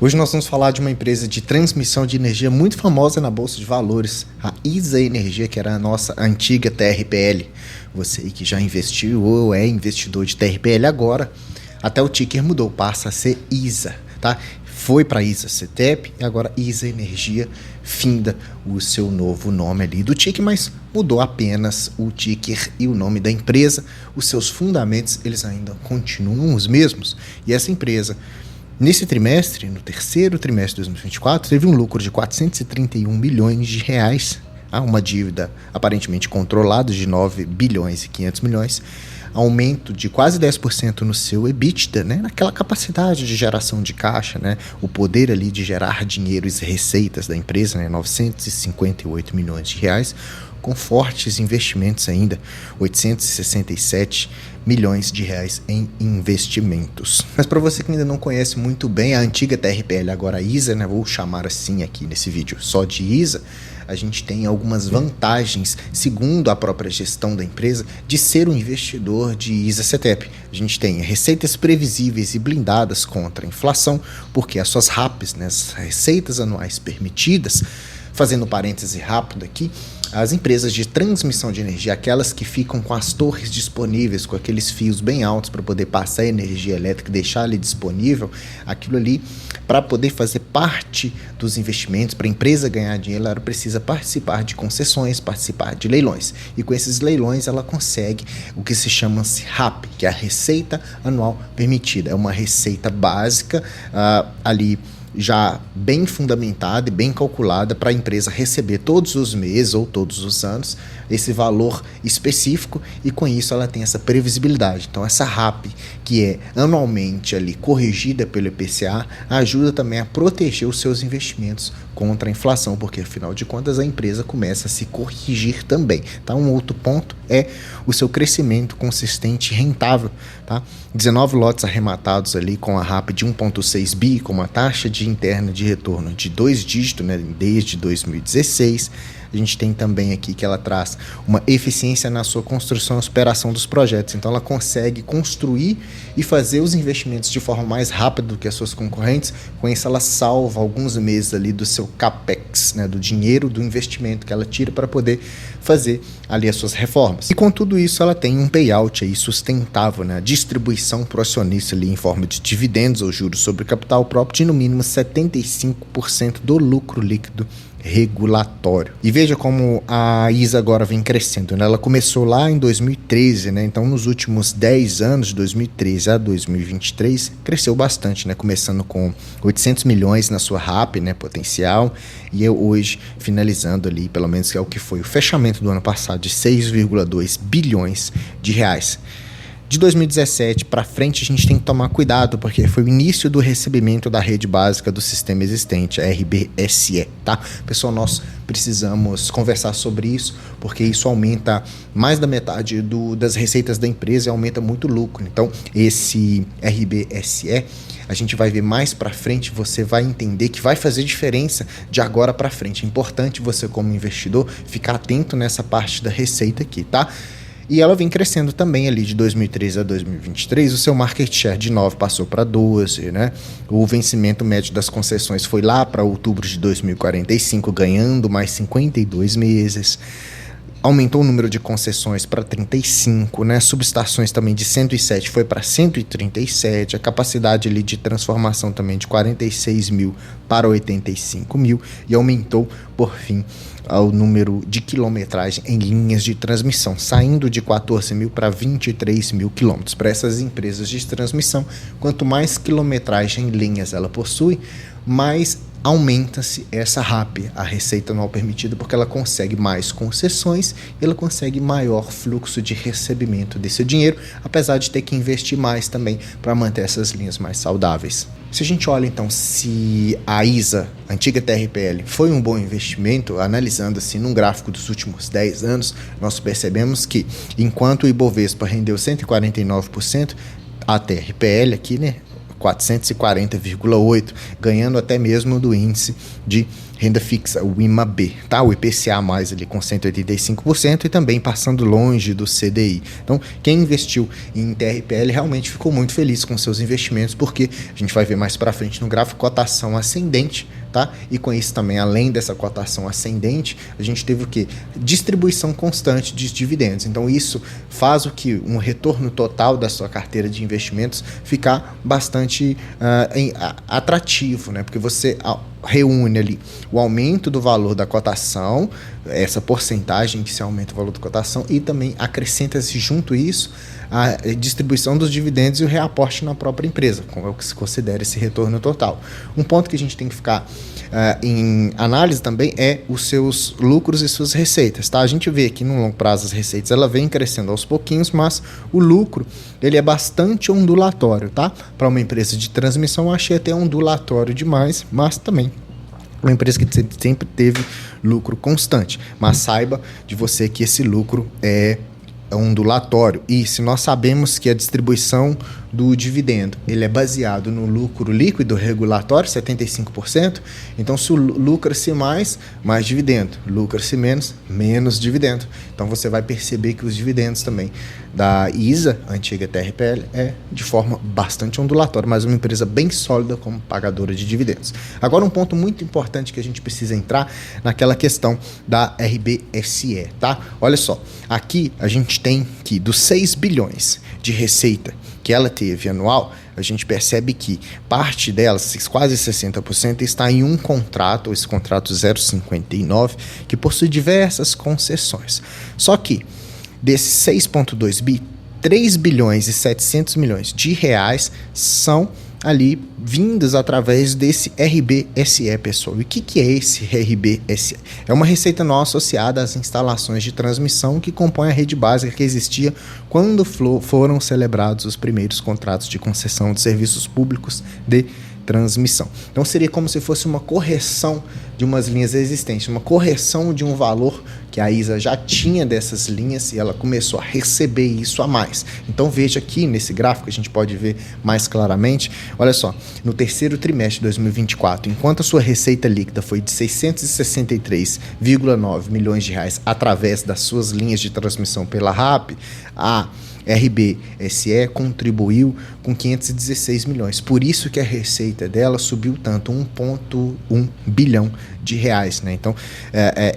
Hoje nós vamos falar de uma empresa de transmissão de energia muito famosa na Bolsa de Valores, a ISA Energia, que era a nossa antiga TRPL. Você aí que já investiu ou é investidor de TRPL agora, até o ticker mudou, passa a ser ISA, tá? Foi para ISA CTEP e agora ISA Energia finda o seu novo nome ali do ticker, mas mudou apenas o ticker e o nome da empresa. Os seus fundamentos, eles ainda continuam os mesmos. E essa empresa, nesse trimestre, no terceiro trimestre de 2024, teve um lucro de 431 bilhões de reais, uma dívida aparentemente controlada de 9 bilhões e 500 milhões, aumento de quase 10% no seu EBITDA, né, naquela capacidade de geração de caixa, né, o poder ali de gerar dinheiro e receitas da empresa, né, 958 milhões de reais, com fortes investimentos ainda, 867 milhões de reais em investimentos. Mas para você que ainda não conhece muito bem a antiga TRPL, agora a ISA, né, vou chamar assim aqui nesse vídeo só de ISA, a gente tem algumas vantagens, segundo a própria gestão da empresa, de ser um investidor de ISA CTEP. A gente tem receitas previsíveis e blindadas contra a inflação, porque as suas RAPs, né, as receitas anuais permitidas, fazendo parêntese rápido aqui, as empresas de transmissão de energia, aquelas que ficam com as torres disponíveis, com aqueles fios bem altos para poder passar energia elétrica e deixar ali disponível, aquilo ali, para poder fazer parte dos investimentos, para a empresa ganhar dinheiro, ela precisa participar de concessões, participar de leilões. E com esses leilões ela consegue o que se chama RAP, que é a receita anual permitida. É uma receita básica ali, já bem fundamentada e bem calculada para a empresa receber todos os meses ou todos os anos esse valor específico, e com isso ela tem essa previsibilidade. Então essa RAP, que é anualmente ali corrigida pelo IPCA, ajuda também a proteger os seus investimentos contra a inflação, porque afinal de contas a empresa começa a se corrigir também, tá? Um outro ponto é o seu crescimento consistente e rentável, tá? 19 lotes arrematados ali com a RAP de 1,6 bi, com uma taxa de interna de retorno de 2 dígitos, né, desde 2016. A gente tem também aqui que ela traz uma eficiência na sua construção e operação dos projetos. Então ela consegue construir e fazer os investimentos de forma mais rápida do que as suas concorrentes. Com isso ela salva alguns meses ali do seu CAPEX, né, do dinheiro do investimento que ela tira para poder fazer ali as suas reformas. E com tudo isso ela tem um payout aí sustentável, né, distribuição para o acionista ali em forma de dividendos ou juros sobre capital próprio de no mínimo 75% do lucro líquido regulatório. E veja como a ISA agora vem crescendo, né? Ela começou lá em 2013, né? Então nos últimos 10 anos, de 2013 a 2023, cresceu bastante, né? Começando com 800 milhões na sua RAP, né, potencial, e hoje finalizando ali, pelo menos que é o que foi o fechamento do ano passado, de 6,2 bilhões de reais. De 2017 para frente a gente tem que tomar cuidado, porque foi o início do recebimento da rede básica do sistema existente, a RBSE, tá? Pessoal, nós precisamos conversar sobre isso, porque isso aumenta mais da metade das receitas da empresa e aumenta muito o lucro. Então, esse RBSE, a gente vai ver mais para frente, você vai entender que vai fazer diferença de agora para frente. É importante você, como investidor, ficar atento nessa parte da receita aqui, tá? E ela vem crescendo também ali de 2013 a 2023, o seu market share de 9 passou para 12, né? O vencimento médio das concessões foi lá para outubro de 2045, ganhando mais 52 meses. Aumentou o número de concessões para 35, né? Subestações também de 107 foi para 137, a capacidade ali de transformação também de 46 mil para 85 mil, e aumentou, por fim, o número de quilometragem em linhas de transmissão, saindo de 14 mil para 23 mil quilômetros. Para essas empresas de transmissão, quanto mais quilometragem em linhas ela possui, mais aumenta-se essa RAP, a receita anual permitida, porque ela consegue mais concessões e ela consegue maior fluxo de recebimento desse dinheiro, apesar de ter que investir mais também para manter essas linhas mais saudáveis. Se a gente olha então se a ISA, a antiga TRPL, foi um bom investimento, analisando assim num gráfico dos últimos 10 anos, nós percebemos que enquanto o Ibovespa rendeu 149%, a TRPL aqui, né, 440,8, ganhando até mesmo do índice de renda fixa, o IMAB, tá? O IPCA mais ali com 185% e também passando longe do CDI. Então, quem investiu em TRPL realmente ficou muito feliz com seus investimentos, porque a gente vai ver mais para frente no gráfico cotação ascendente, tá? E com isso também, além dessa cotação ascendente, a gente teve o quê? Distribuição constante de dividendos. Então, isso faz o que um retorno total da sua carteira de investimentos ficar bastante atrativo, né? Porque você reúne ali o aumento do valor da cotação, essa porcentagem que se aumenta o valor da cotação, e também acrescenta-se junto isso a distribuição dos dividendos e o reaporte na própria empresa, como é o que se considera esse retorno total. Um ponto que a gente tem que ficar em análise também é os seus lucros e suas receitas, tá? A gente vê aqui no longo prazo as receitas, ela vem crescendo aos pouquinhos, mas o lucro, ele é bastante ondulatório, tá? Para uma empresa de transmissão, eu achei até ondulatório demais, mas também uma empresa que sempre teve lucro constante. Mas saiba de você que esse lucro é ondulatório. E se nós sabemos que a distribuição do dividendo ele é baseado no lucro líquido regulatório, 75%, então se lucra-se mais dividendo, lucra-se menos dividendo. Então você vai perceber que os dividendos também da ISA, antiga TRPL, é de forma bastante ondulatória, mas uma empresa bem sólida como pagadora de dividendos. Agora um ponto muito importante que a gente precisa entrar naquela questão da RBSE, tá? Olha só, aqui a gente tem que dos 6 bilhões de receita que ela teve anual, a gente percebe que parte delas, quase 60%, está em um contrato, esse contrato 059, que possui diversas concessões. Só que desses 6,2 bi, 3 bilhões e 700 milhões de reais são ali vindas através desse RBSE, pessoal. E o que é esse RBSE? É uma receita não associada às instalações de transmissão que compõem a rede básica que existia quando foram celebrados os primeiros contratos de concessão de serviços públicos de transmissão. Então seria como se fosse uma correção de umas linhas existentes, uma correção de um valor que a ISA já tinha dessas linhas e ela começou a receber isso a mais. Então veja aqui nesse gráfico, a gente pode ver mais claramente, olha só, no terceiro trimestre de 2024, enquanto a sua receita líquida foi de 663,9 milhões de reais através das suas linhas de transmissão pela RAP, a RBSE contribuiu com 516 milhões. Por isso que a receita dela subiu tanto, 1,1 bilhão de reais, né? Então,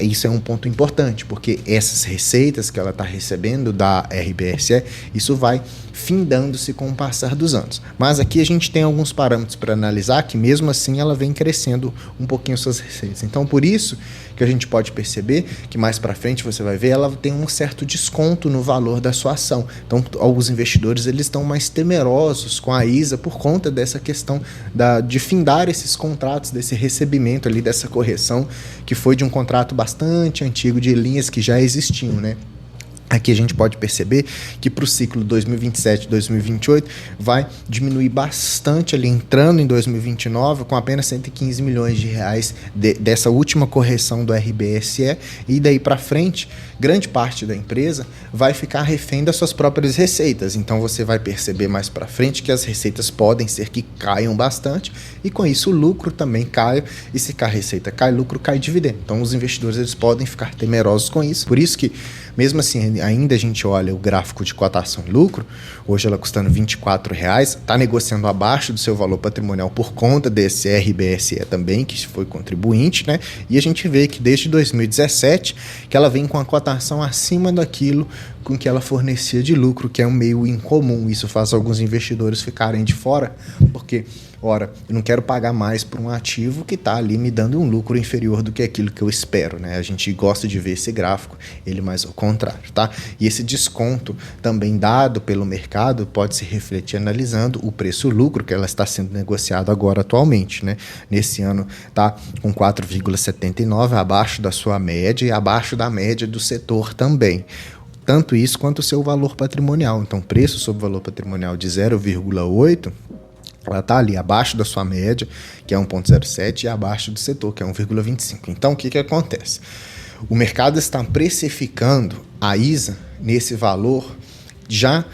isso é um ponto importante, porque essas receitas que ela está recebendo da RBSE, isso vai findando-se com o passar dos anos. Mas aqui a gente tem alguns parâmetros para analisar que mesmo assim ela vem crescendo um pouquinho suas receitas. Então, por isso que a gente pode perceber que mais para frente você vai ver, ela tem um certo desconto no valor da sua ação. Então, alguns investidores eles estão mais temerosos com a ISA por conta dessa questão de findar esses contratos, desse recebimento ali, dessa correção, que foi de um contrato bastante antigo de linhas que já existiam, né? Aqui a gente pode perceber que para o ciclo 2027-2028 vai diminuir bastante ali, entrando em 2029 com apenas 115 milhões de reais dessa última correção do RBSE, e daí para frente, grande parte da empresa vai ficar refém das suas próprias receitas. Então você vai perceber mais para frente que as receitas podem ser que caiam bastante e com isso o lucro também cai, e se a receita cai, lucro cai dividendo. Então os investidores eles podem ficar temerosos com isso. Por isso que mesmo assim, ainda a gente olha o gráfico de cotação e lucro, hoje ela custando R$ 24,00, está negociando abaixo do seu valor patrimonial por conta desse RBSE também, que foi contribuinte, né? E a gente vê que desde 2017 que ela vem com a cotação acima daquilo com que ela fornecia de lucro, que é um meio incomum. Isso faz alguns investidores ficarem de fora, porque ora, eu não quero pagar mais por um ativo que está ali me dando um lucro inferior do que aquilo que eu espero, né? A gente gosta de ver esse gráfico, ele mais ao contrário, tá? E esse desconto também dado pelo mercado pode se refletir analisando o preço-lucro que ela está sendo negociada agora atualmente, né? Nesse ano está com 4,79, abaixo da sua média e abaixo da média do setor também. Tanto isso quanto o seu valor patrimonial. Então, preço sobre valor patrimonial de 0,8, ela está ali abaixo da sua média, que é 1,07, e abaixo do setor, que é 1,25. Então, o que acontece? O mercado está precificando a ISA nesse valor já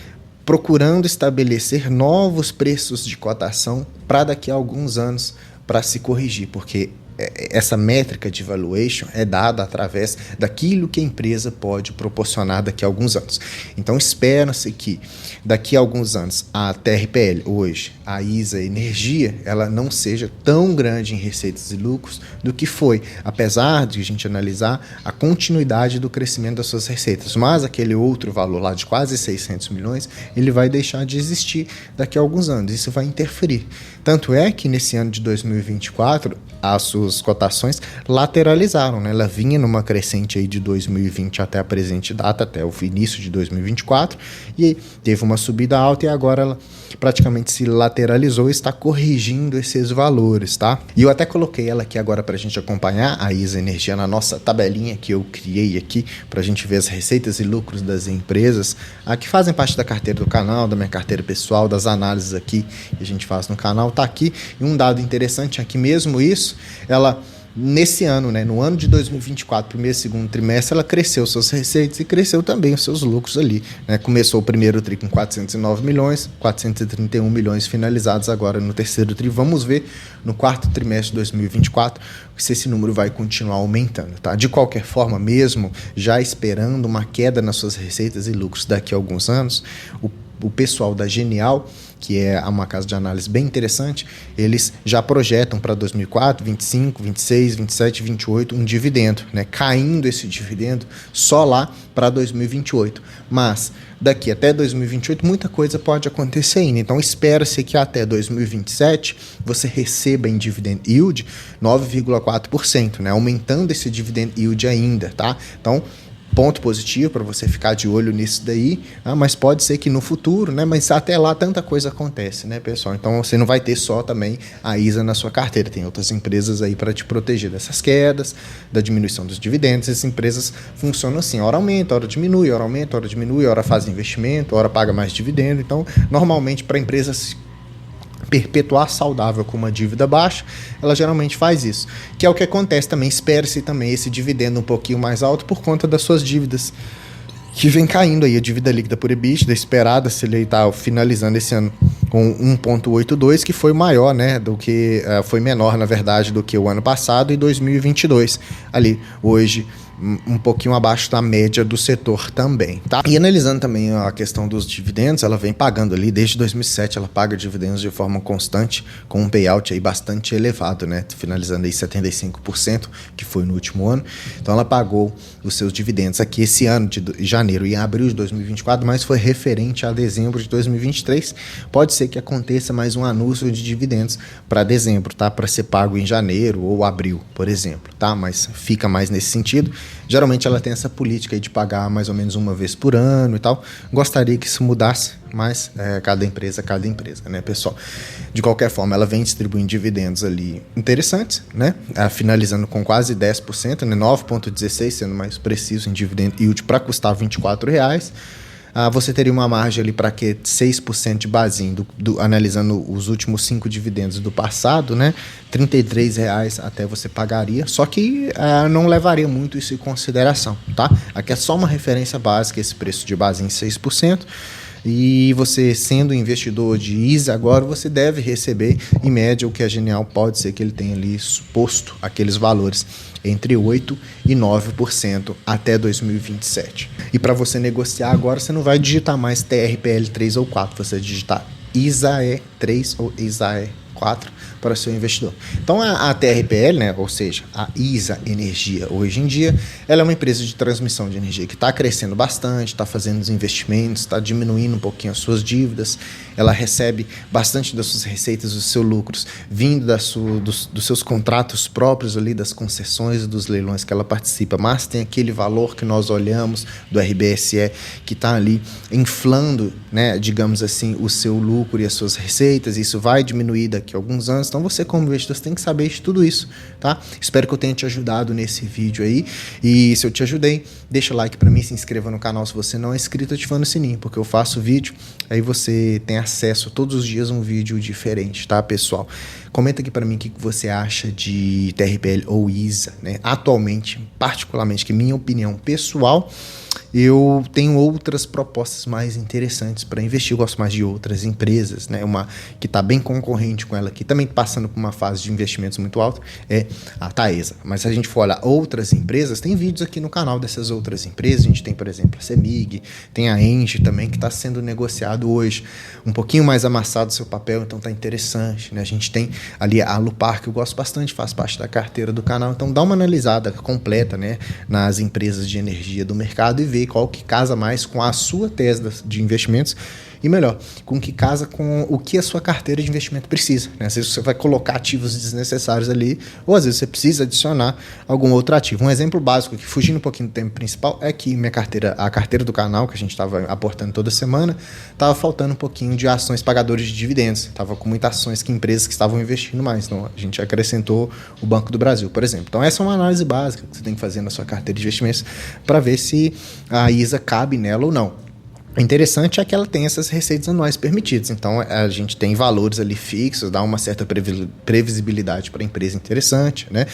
procurando estabelecer novos preços de cotação para daqui a alguns anos para se corrigir, porque essa métrica de valuation é dada através daquilo que a empresa pode proporcionar daqui a alguns anos. Então, espera-se que daqui a alguns anos a TRPL, hoje, a ISA Energia, ela não seja tão grande em receitas e lucros do que foi, apesar de a gente analisar a continuidade do crescimento das suas receitas. Mas aquele outro valor lá de quase 600 milhões, ele vai deixar de existir daqui a alguns anos. Isso vai interferir. Tanto é que nesse ano de 2024, as suas cotações lateralizaram, né? Ela vinha numa crescente aí de 2020 até a presente data, até o início de 2024, e teve uma subida alta e agora ela praticamente se lateralizou e está corrigindo esses valores, tá? E eu até coloquei ela aqui agora para a gente acompanhar a ISA Energia na nossa tabelinha que eu criei aqui, para a gente ver as receitas e lucros das empresas que fazem parte da carteira do canal, da minha carteira pessoal, das análises aqui que a gente faz no canal, tá aqui. E um dado interessante é que mesmo isso, ela nesse ano, né, no ano de 2024, primeiro e segundo trimestre, ela cresceu suas receitas e cresceu também os seus lucros ali, né? Começou o primeiro tri com 409 milhões, 431 milhões finalizados agora no terceiro tri. Vamos ver no quarto trimestre de 2024 se esse número vai continuar aumentando, tá? De qualquer forma, mesmo já esperando uma queda nas suas receitas e lucros daqui a alguns anos, o pessoal da Genial, que é uma casa de análise bem interessante, eles já projetam para 2024, 25, 26, 27, 28 um dividendo, né? Caindo esse dividendo só lá para 2028. Mas daqui até 2028 muita coisa pode acontecer ainda. Então espera-se que até 2027 você receba em dividend yield 9,4%, né? Aumentando esse dividend yield ainda, tá? Então, ponto positivo para você ficar de olho nisso daí, mas pode ser que no futuro, né? Mas até lá tanta coisa acontece, né, pessoal? Então você não vai ter só também a ISA na sua carteira, tem outras empresas aí para te proteger dessas quedas, da diminuição dos dividendos. Essas empresas funcionam assim, hora aumenta, hora diminui, hora aumenta, hora diminui, hora faz investimento, hora paga mais dividendo. Então, normalmente para empresas perpetuar saudável com uma dívida baixa, ela geralmente faz isso, que é o que acontece também. Espera-se também esse dividendo um pouquinho mais alto por conta das suas dívidas que vem caindo aí. A dívida líquida por EBITDA esperada, se ele está finalizando esse ano com 1,82, que foi maior, né, do que foi menor, na verdade, do que o ano passado e 2022 ali, hoje um pouquinho abaixo da média do setor também, tá? E analisando também a questão dos dividendos, ela vem pagando ali, desde 2007 ela paga dividendos de forma constante, com um payout aí bastante elevado, né? Finalizando aí 75%, que foi no último ano. Então ela pagou os seus dividendos aqui esse ano de janeiro e abril de 2024, mas foi referente a dezembro de 2023. Pode ser que aconteça mais um anúncio de dividendos para dezembro, tá? Para ser pago em janeiro ou abril, por exemplo, tá? Mas fica mais nesse sentido. Geralmente ela tem essa política aí de pagar mais ou menos uma vez por ano e tal. Gostaria que isso mudasse, mas cada empresa, né, pessoal? De qualquer forma, ela vem distribuindo dividendos ali interessantes, né? Finalizando com quase 10%, né? 9,16%, sendo mais preciso, em dividend yield para custar R$24. Você teria uma margem ali para que 6% de basinho, analisando os últimos 5 dividendos do passado, né? R$33 até você pagaria, só que não levaria muito isso em consideração, tá? Aqui é só uma referência básica, esse preço de basinho 6%. E você, sendo investidor de ISA agora, você deve receber, em média, o que a Genial pode ser que ele tenha ali exposto aqueles valores entre 8% e 9% até 2027. E para você negociar agora, você não vai digitar mais TRPL 3 ou 4, você vai digitar ISAE 3 ou ISAE 4 para seu investidor. Então a TRPL, né, ou seja, a ISA Energia, hoje em dia, ela é uma empresa de transmissão de energia que está crescendo bastante, está fazendo os investimentos, está diminuindo um pouquinho as suas dívidas, ela recebe bastante das suas receitas, dos seus lucros, vindo dos seus contratos próprios ali, das concessões, dos leilões que ela participa, mas tem aquele valor que nós olhamos do RBSE que está ali inflando, né, digamos assim, o seu lucro e as suas receitas. Isso vai diminuir daqui a alguns anos. Então você, como investidor, tem que saber de tudo isso, tá? Espero que eu tenha te ajudado nesse vídeo aí, e se eu te ajudei, deixa o like para mim, se inscreva no canal se você não é inscrito, ativando o sininho, porque eu faço vídeo, aí você tem acesso todos os dias a um vídeo diferente, tá, pessoal? Comenta aqui para mim o que você acha de TRPL ou ISA, né? Atualmente, particularmente, que é minha opinião pessoal. eu tenho outras propostas mais interessantes para investir. Eu gosto mais de outras empresas, né? Uma que está bem concorrente com ela, que também passando por uma fase de investimentos muito alta, é a Taesa. Mas se a gente for olhar outras empresas, tem vídeos aqui no canal dessas outras empresas. A gente tem, por exemplo, a CEMIG, tem a Engie também, que está sendo negociado hoje. Um pouquinho mais amassado o seu papel, então está interessante, né? A gente tem ali a Alupar, que eu gosto bastante, faz parte da carteira do canal. Então dá uma analisada completa, né, nas empresas de energia do mercado e ver qual que casa mais com a sua tese de investimentos e melhor, com que casa com o que a sua carteira de investimento precisa, né? Às vezes você vai colocar ativos desnecessários ali, ou às vezes você precisa adicionar algum outro ativo. Um exemplo básico, que fugindo um pouquinho do tema principal, é que a carteira do canal, que a gente estava aportando toda semana, estava faltando um pouquinho de ações pagadoras de dividendos. Estava com muitas ações que empresas que estavam investindo mais. Então, a gente acrescentou o Banco do Brasil, por exemplo. Então, essa é uma análise básica que você tem que fazer na sua carteira de investimentos para ver se a ISA cabe nela ou não. O interessante é que ela tem essas receitas anuais permitidas, então a gente tem valores ali fixos, dá uma certa previsibilidade para a empresa interessante, né?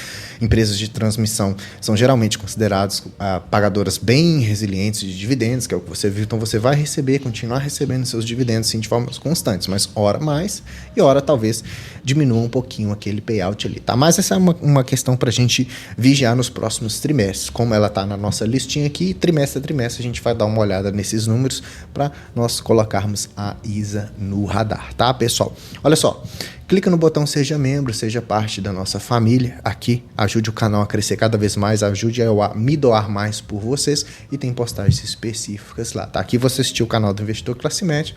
Empresas de transmissão são geralmente consideradas pagadoras bem resilientes de dividendos, que é o que você viu, então você vai continuar recebendo seus dividendos sim, de formas constantes, mas hora mais e hora talvez diminua um pouquinho aquele payout ali, tá? Mas essa é uma questão para a gente vigiar nos próximos trimestres, como ela está na nossa listinha aqui, trimestre a trimestre a gente vai dar uma olhada nesses números para nós colocarmos a ISA no radar, tá, pessoal? Olha só, clica no botão Seja Membro, seja parte da nossa família aqui, ajude o canal a crescer cada vez mais, ajude a me doar mais por vocês e tem postagens específicas lá, tá? Aqui você assistiu o canal do Investidor Classe Média,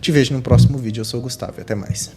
te vejo no próximo vídeo, eu sou o Gustavo e até mais.